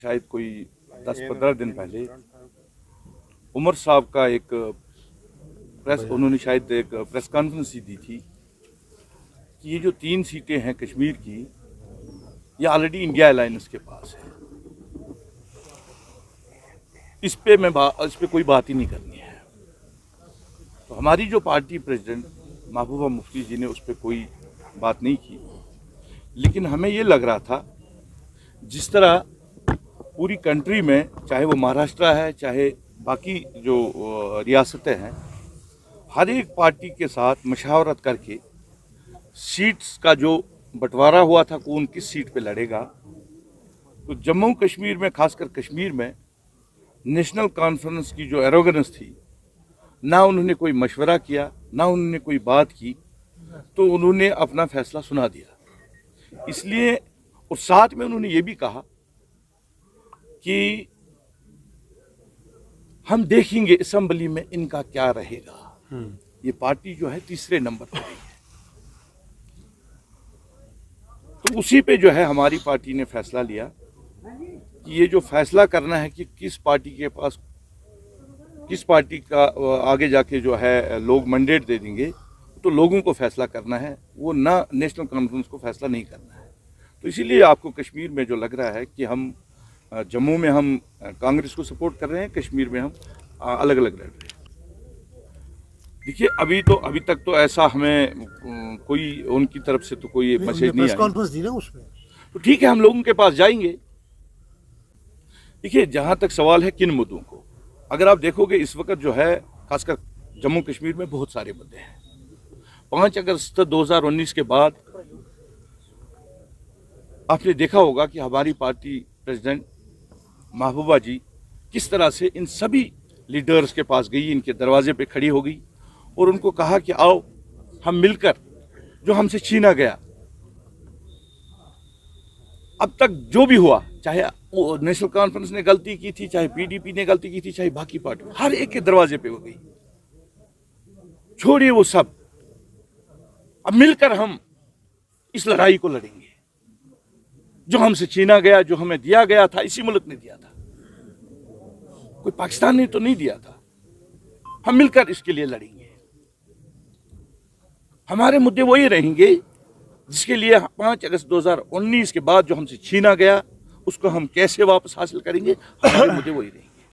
शायद कोई 10-15 दिन पहले उमर साहब का एक उन्होंने शायद एक प्रेस कॉन्फ्रेंस ही दी थी कि ये जो 3 सीटें हैं कश्मीर की, ये ऑलरेडी इंडिया अलायंस के पास है। इस पे कोई बात ही नहीं करनी है। तो हमारी जो पार्टी प्रेसिडेंट महबूबा मुफ्ती जी ने उस पर कोई बात नहीं की, लेकिन हमें ये लग रहा था जिस तरह पूरी कंट्री में, चाहे वो महाराष्ट्र है चाहे बाकी जो रियासतें हैं, हर एक पार्टी के साथ मशावरत करके सीट्स का जो बंटवारा हुआ था कौन किस सीट पे लड़ेगा, तो जम्मू कश्मीर में, खासकर कश्मीर में नेशनल कॉन्फ्रेंस की जो एरोगेंस थी, ना उन्होंने कोई मशवरा किया, ना उन्होंने कोई बात की, तो उन्होंने अपना फैसला सुना दिया। इसलिए और साथ में उन्होंने ये भी कहा कि हम देखेंगे असेंबली में इनका क्या रहेगा। ये पार्टी जो है तीसरे नंबर पर है। तो उसी पे जो है हमारी पार्टी ने फैसला लिया कि ये जो फैसला करना है कि किस पार्टी के पास, किस पार्टी का आगे जाके जो है लोग मैंडेट दे देंगे, तो लोगों को फैसला करना है, वो ना नेशनल कॉन्फ्रेंस को फैसला नहीं करना है। तो इसीलिए आपको कश्मीर में जो लग रहा है कि हम जम्मू में हम कांग्रेस को सपोर्ट कर रहे हैं, कश्मीर में हम अलग अलग लड़ रहे हैं। देखिए अभी तक तो ऐसा हमें कोई उनकी तरफ से तो कोई मैसेज नहीं आया। कॉन्फ्रेंस दी ना उसमें, तो ठीक है, हम लोगों के पास जाएंगे। देखिए जहां तक सवाल है किन मुद्दों को, अगर आप देखोगे इस वक्त जो है खासकर जम्मू कश्मीर में बहुत सारे मुद्दे हैं। 5 अगस्त 2019 के बाद आपने देखा होगा कि हमारी पार्टी प्रेसिडेंट महबूबा जी किस तरह से इन सभी लीडर्स के पास गई, इनके दरवाजे पे खड़ी हो गई और उनको कहा कि आओ हम मिलकर जो हमसे छीना गया, अब तक जो भी हुआ, चाहे नेशनल कॉन्फ्रेंस ने गलती की थी, चाहे पीडीपी ने गलती की थी, चाहे बाकी पार्टी, हर एक के दरवाजे पे हो गई। छोड़िए वो सब, अब मिलकर हम इस लड़ाई को लड़ेंगे। जो हमसे छीना गया, जो हमें दिया गया था, इसी मुल्क ने दिया था, कोई पाकिस्तान ने तो नहीं दिया था। हम मिलकर इसके लिए लड़ेंगे। हमारे मुद्दे वही रहेंगे जिसके लिए 5 अगस्त 2019 के बाद जो हमसे छीना गया उसको हम कैसे वापस हासिल करेंगे, हमारे मुद्दे वही रहेंगे।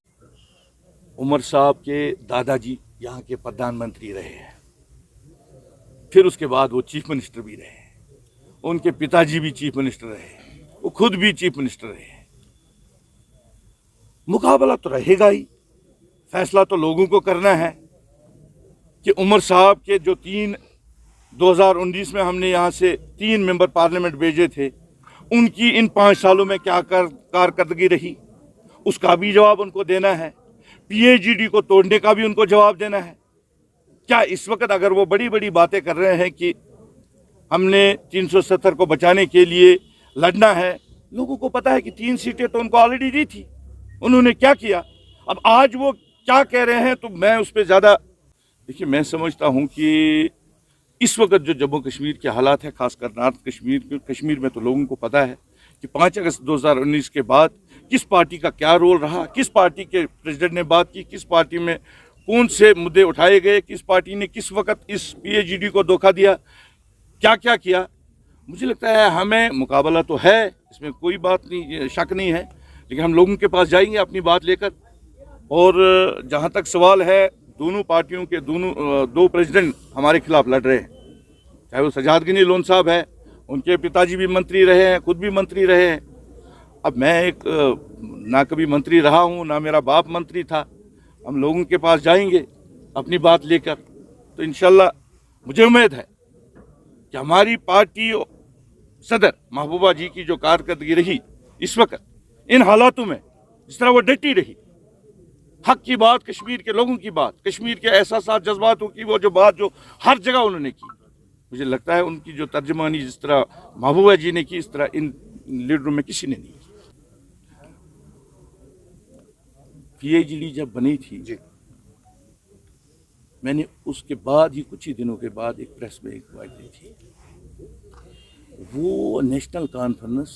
उमर साहब के दादाजी यहाँ के प्रधानमंत्री रहे हैं, फिर उसके बाद वो चीफ मिनिस्टर भी रहे, उनके पिताजी भी चीफ मिनिस्टर रहे, वो खुद भी चीफ मिनिस्टर रहे। मुकाबला तो रहेगा ही, फैसला तो लोगों को करना है कि उमर साहब के जो 2019 में हमने यहाँ से 3 मेंबर पार्लियामेंट भेजे थे, उनकी इन 5 सालों में क्या कारकर्दगी रही, उसका भी जवाब उनको देना है। पीएचडी को तोड़ने का भी उनको जवाब देना है। क्या इस वक्त अगर वो बड़ी बड़ी बातें कर रहे हैं कि हमने 370 को बचाने के लिए लड़ना है, लोगों को पता है कि 3 सीटें तो उनको ऑलरेडी दी थी, उन्होंने क्या किया। अब आज वो क्या कह रहे हैं, तो मैं उस पर ज़्यादा, देखिए मैं समझता हूं कि इस वक्त जो जम्मू कश्मीर के हालात है, खासकर नॉर्थ कश्मीर में तो लोगों को पता है कि 5 अगस्त 2019 के बाद किस पार्टी का क्या रोल रहा, किस पार्टी के प्रेसिडेंट ने बात की, किस पार्टी में कौन से मुद्दे उठाए गए, किस पार्टी ने किस वक्त इस पीएचडी को धोखा दिया, क्या क्या किया। मुझे लगता है हमें मुकाबला तो है, इसमें कोई बात नहीं, शक नहीं है, लेकिन हम लोगों के पास जाएंगे अपनी बात लेकर। और जहाँ तक सवाल है, दोनों पार्टियों के 2 प्रेसिडेंट हमारे खिलाफ लड़ रहे हैं, चाहे वो सजाद गनी लोन साहब है, उनके पिताजी भी मंत्री रहे हैं, खुद भी मंत्री रहे हैं। अब मैं एक ना कभी मंत्री रहा हूँ, ना मेरा बाप मंत्री था। हम लोगों के पास जाएंगे अपनी बात लेकर, तो इंशाल्लाह मुझे उम्मीद है कि हमारी पार्टी सदर महबूबा जी की जो कारकर्दगी रही इस वक्त इन हालातों में, जिस तरह वो डटी रही, हक की बात, कश्मीर के लोगों की बात, कश्मीर के एहसासात जज्बातों की वो जो बात जो हर जगह उन्होंने की, मुझे लगता है उनकी जो तर्जमानी जिस तरह महबूबा जी ने की, इस तरह इन लीडरों में किसी ने नहीं की। पीएचडी जब बनी थी जी, मैंने उसके बाद ही कुछ ही दिनों के बाद एक प्रेस में एक बात दी थी, वो नेशनल कॉन्फ्रेंस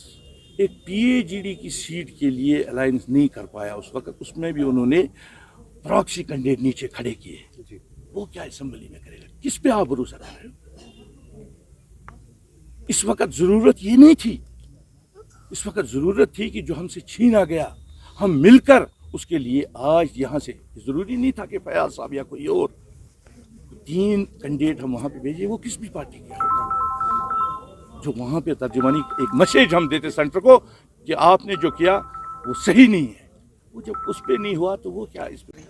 ایک پی اے جی ڈی کی سیٹ کے لیے الائنس نہیں کر پایا اس وقت، اس میں بھی انہوں نے پراکسی کینڈیڈیٹ نیچے کھڑے کیے، وہ کیا اسمبلی میں کرے گا؟ کس پہ آپ بھروسہ کر رہے ہو؟ اس وقت ضرورت یہ نہیں تھی، اس وقت ضرورت تھی کہ جو ہم سے چھینا گیا ہم مل کر اس کے لیے آج یہاں سے، ضروری نہیں تھا کہ فیاض صاحب یا کوئی اور 3 کینڈیڈیٹ ہم وہاں پہ بھیجے، وہ کس بھی پارٹی کے ہوگا، جو وہاں پہ ترجمانی ایک میسیج ہم دیتے سینٹر کو کہ آپ نے جو کیا وہ صحیح نہیں ہے، وہ جب اس پہ نہیں ہوا تو وہ کیا اس پہ